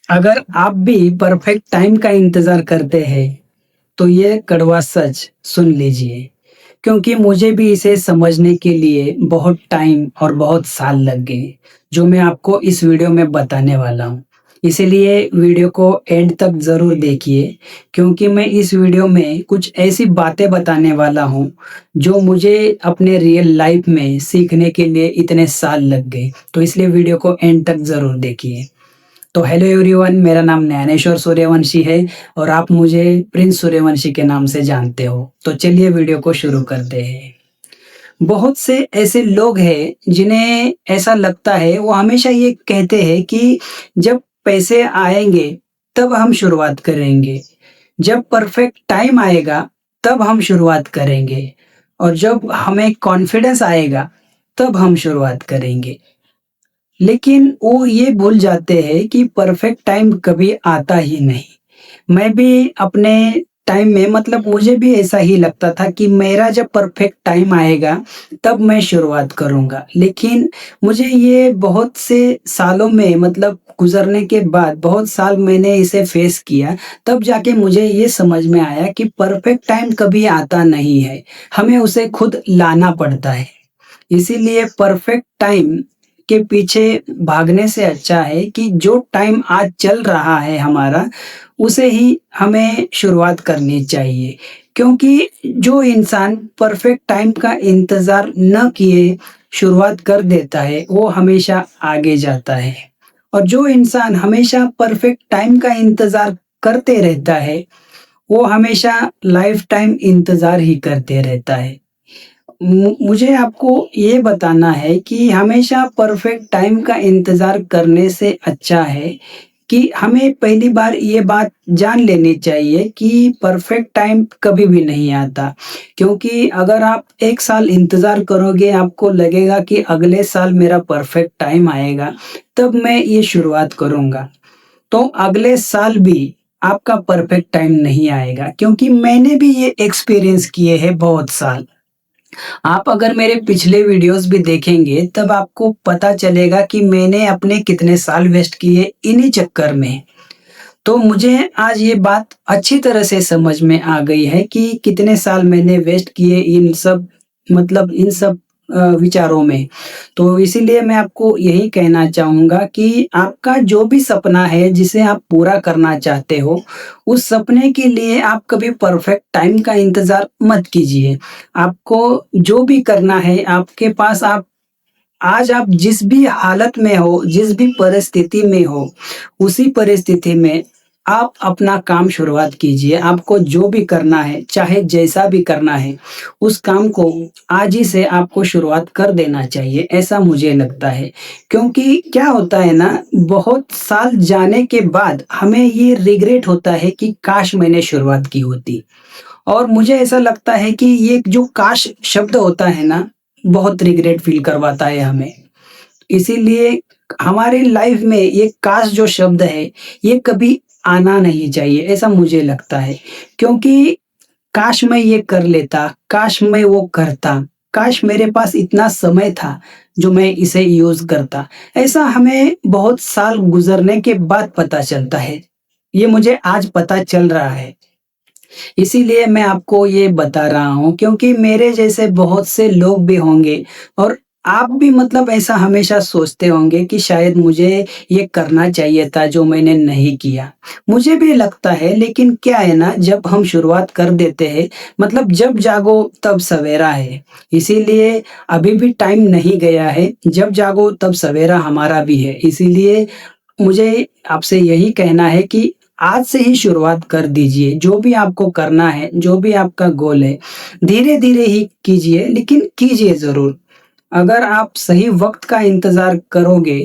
अगर आप भी परफेक्ट टाइम का इंतज़ार करते हैं, तो ये कड़वा सच सुन लीजिए, क्योंकि मुझे भी इसे समझने के लिए बहुत टाइम और बहुत साल लग गए, जो मैं आपको इस वीडियो में बताने वाला हूँ। इसीलिए वीडियो को एंड तक ज़रूर देखिए, क्योंकि मैं इस वीडियो में कुछ ऐसी बातें बताने वाला हूँ, जो मुझे अपने रियल लाइफ़ में सीखने के लिए इतने साल लग गए। तो इसलिए वीडियो को एंड तक ज़रूर देखिए। तो हेलो एवरीवन, मेरा नाम ज्ञानेश्वर सूर्यवंशी है और आप मुझे प्रिंस सूर्यवंशी के नाम से जानते हो। तो चलिए वीडियो को शुरू करते हैं। बहुत से ऐसे लोग हैं जिन्हें ऐसा लगता है, वो हमेशा ये कहते हैं कि जब पैसे आएँगे तब हम शुरुआत करेंगे, जब परफेक्ट टाइम आएगा तब हम शुरुआत करेंगे और जब हमें कॉन्फिडेंस आएगा तब हम शुरुआत करेंगे। लेकिन वो ये भूल जाते हैं कि परफेक्ट टाइम कभी आता ही नहीं। मैं भी अपने टाइम में मतलब मुझे भी ऐसा ही लगता था कि मेरा जब परफेक्ट टाइम आएगा, तब मैं शुरुआत करूँगा। लेकिन मुझे ये बहुत से सालों में मतलब गुज़रने के बाद बहुत साल मैंने इसे फेस किया, तब जाके मुझे ये समझ में आया कि परफेक्ट टाइम कभी आता नहीं है, हमें उसे खुद लाना पड़ता है। इसीलिए परफेक्ट टाइम के पीछे भागने से अच्छा है कि जो टाइम आज चल रहा है हमारा, उसे ही हमें शुरुआत करनी चाहिए। क्योंकि जो इंसान परफेक्ट टाइम का इंतज़ार न किए शुरुआत कर देता है, वो हमेशा आगे जाता है। और जो इंसान हमेशा परफेक्ट टाइम का इंतज़ार करते रहता है, वो हमेशा लाइफ़ टाइम इंतज़ार ही करते रहता है। मुझे आपको ये बताना है कि हमेशा परफेक्ट टाइम का इंतज़ार करने से अच्छा है कि हमें पहली बार ये बात जान लेनी चाहिए कि परफेक्ट टाइम कभी भी नहीं आता। क्योंकि अगर आप 1 साल इंतज़ार करोगे, आपको लगेगा कि अगले साल मेरा परफेक्ट टाइम आएगा, तब मैं ये शुरुआत करूँगा। तो अगले साल भी आपका परफेक्ट टाइम नहीं आएगा, क्योंकि मैंने भी ये एक्सपीरियंस किए हैं बहुत साल। आप अगर मेरे पिछले वीडियोस भी देखेंगे, तब आपको पता चलेगा कि मैंने अपने कितने साल वेस्ट किए इन्हीं चक्कर में। तो मुझे आज ये बात अच्छी तरह से समझ में आ गई है कि कितने साल मैंने वेस्ट किए इन सब मतलब इन सब विचारों में। तो इसीलिए मैं आपको यही कहना चाहूँगा कि आपका जो भी सपना है, जिसे आप पूरा करना चाहते हो, उस सपने के लिए आप कभी परफेक्ट टाइम का इंतज़ार मत कीजिए। आपको जो भी करना है, आपके पास आज आप जिस भी हालत में हो, जिस भी परिस्थिति में हो, उसी परिस्थिति में आप अपना काम शुरुआत कीजिए। आपको जो भी करना है, चाहे जैसा भी करना है, उस काम को आज ही से आपको शुरुआत कर देना चाहिए, ऐसा मुझे लगता है। क्योंकि क्या होता है ना, बहुत साल जाने के बाद हमें ये रिग्रेट होता है कि काश मैंने शुरुआत की होती। और मुझे ऐसा लगता है कि ये जो काश शब्द होता है ना, बहुत रिग्रेट फ़ील करवाता है हमें। इसीलिए हमारी लाइफ़ में ये काश जो शब्द है, ये कभी आना नहीं चाहिए, ऐसा मुझे लगता है। क्योंकि काश मैं ये कर लेता, काश मैं वो करता, काश मेरे पास इतना समय था, जो मैं इसे यूज़ करता। ऐसा हमें बहुत साल गुज़रने के बाद पता चलता है। ये मुझे आज पता चल रहा है। इसीलिए मैं आपको ये बता रहा हूँ, क्योंकि मेरे जैसे बहुत से लोग भी होंगे और आप भी मतलब ऐसा हमेशा सोचते होंगे कि शायद मुझे ये करना चाहिए था जो मैंने नहीं किया। मुझे भी लगता है, लेकिन क्या है ना, जब हम शुरुआत कर देते हैं मतलब जब जागो तब सवेरा है। इसीलिए अभी भी टाइम नहीं गया है, जब जागो तब सवेरा हमारा भी है। इसीलिए मुझे आपसे यही कहना है कि आज से ही शुरुआत कर दीजिए। जो भी आपको करना है, जो भी आपका गोल है, धीरे-धीरे ही कीजिए, लेकिन कीजिए ज़रूर। अगर आप सही वक़्त का इंतज़ार करोगे,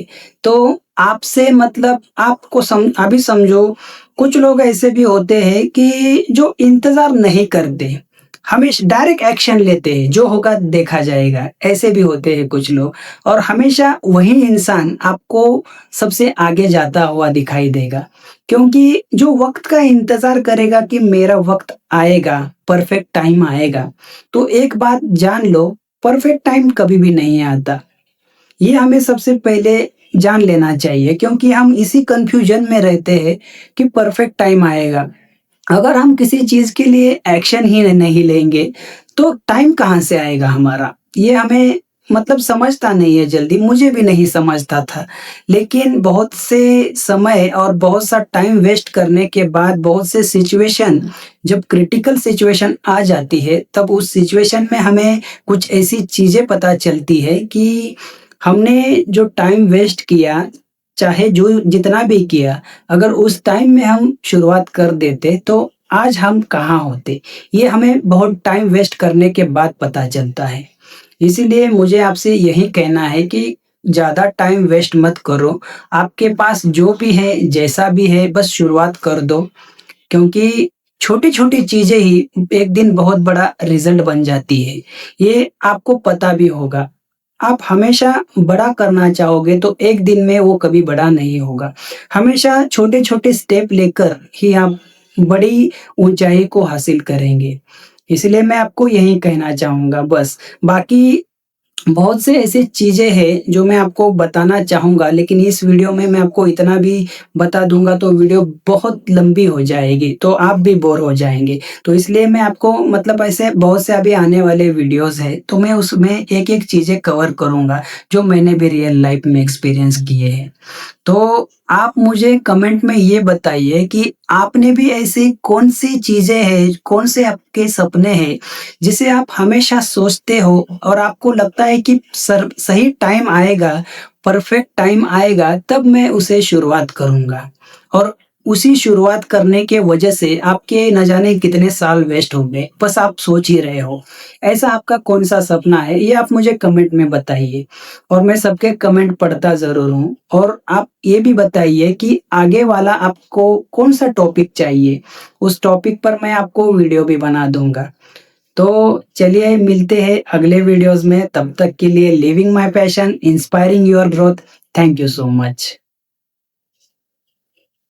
तो आपसे मतलब आपको अभी समझो, कुछ लोग ऐसे भी होते हैं कि जो इंतज़ार नहीं करते, डायरेक्ट एक्शन लेते हैं, जो होगा देखा जाएगा, ऐसे भी होते हैं कुछ लोग। और हमेशा वही इंसान आपको सबसे आगे जाता हुआ दिखाई देगा। क्योंकि जो वक़्त का इंतज़ार करेगा कि मेरा वक़्त आएगा, परफेक्ट टाइम आएगा, तो एक बात जान लो, परफेक्ट टाइम कभी भी नहीं आता। ये हमें सबसे पहले जान लेना चाहिए, क्योंकि हम इसी कन्फ्यूजन में रहते हैं कि परफेक्ट टाइम आएगा। अगर हम किसी चीज़ के लिए एक्शन ही नहीं लेंगे, तो टाइम कहाँ से आएगा हमारा? ये हमें मतलब समझता नहीं है जल्दी, मुझे भी नहीं समझता था। लेकिन बहुत से समय और बहुत सा टाइम वेस्ट करने के बाद, बहुत से सिचुएशन, जब क्रिटिकल सिचुएशन आ जाती है, तब उस सिचुएशन में हमें कुछ ऐसी चीज़ें पता चलती है कि हमने जो टाइम वेस्ट किया, चाहे जो जितना भी किया, अगर उस टाइम में हम शुरुआत कर देते, तो आज हम कहाँ होते? ये हमें बहुत टाइम वेस्ट करने के बाद पता चलता है। इसीलिए मुझे आपसे यही कहना है कि ज़्यादा टाइम वेस्ट मत करो। आपके पास जो भी है, जैसा भी है, बस शुरुआत कर दो, क्योंकि छोटी-छोटी चीज़ें ही एक दिन बहुत बड़ा रिज़ल्ट बन जाती है। ये आपको पता भी होगा। आप हमेशा बड़ा करना चाहोगे, तो एक दिन में वो कभी बड़ा नहीं होगा। हमेशा छोटे-छोटे स्टेप लेकर ही आप बड़ी ऊँचाई को हासिल करेंगे। इसलिए मैं आपको यही कहना चाहूँगा बस। बाकी बहुत से ऐसी चीज़ें हैं जो मैं आपको बताना चाहूँगा, लेकिन इस वीडियो में मैं आपको इतना भी बता दूँगा तो वीडियो बहुत लंबी हो जाएगी, तो आप भी बोर हो जाएँगे। तो इसलिए मैं आपको मतलब ऐसे बहुत से अभी आने वाले वीडियोज़ हैं, तो मैं उसमें एक-एक चीज़ें कवर करूँगा, जो मैंने भी रियल लाइफ़ में एक्सपीरियंस किए हैं। तो आप मुझे कमेंट में ये बताइए कि आपने भी ऐसी कौन-सी चीज़ें हैं, कौन से आपके सपने हैं, जिसे आप हमेशा सोचते हो और आपको लगता है कि सही टाइम आएगा, परफेक्ट टाइम आएगा, तब मैं उसे शुरुआत करूँगा। और उसी शुरुआत करने के वजह से आपके न जाने कितने साल वेस्ट हो गए, बस आप सोच ही रहे हो। ऐसा आपका कौन-सा सपना है, ये आप मुझे कमेंट में बताइए, और मैं सबके कमेंट पढ़ता ज़रूर हूँ। और आप ये भी बताइए कि आगे वाला आपको कौन-सा टॉपिक चाहिए, उस टॉपिक पर मैं आपको वीडियो भी बना दूँगा। तो चलिए मिलते हैं अगले वीडियोज़ में, तब तक के लिए living my passion, inspiring your growth. Thank you so much.